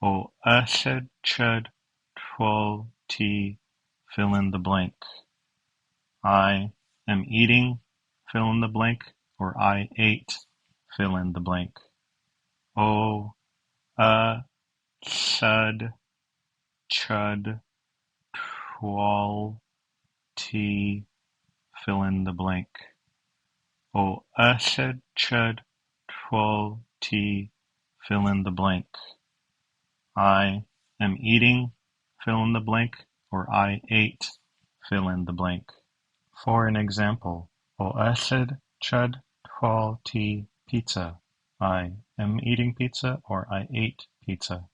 O ysed chud twal t fill in the blank. I am eating fill in the blank, or I ate fill in the blank. O sud chud twal t fill in the blank. O ysed chud twal t fill in the blank. I am eating fill in the blank, or I ate fill in the blank. For an example, O ysed chud twal t pizza. I am eating pizza, or I ate pizza.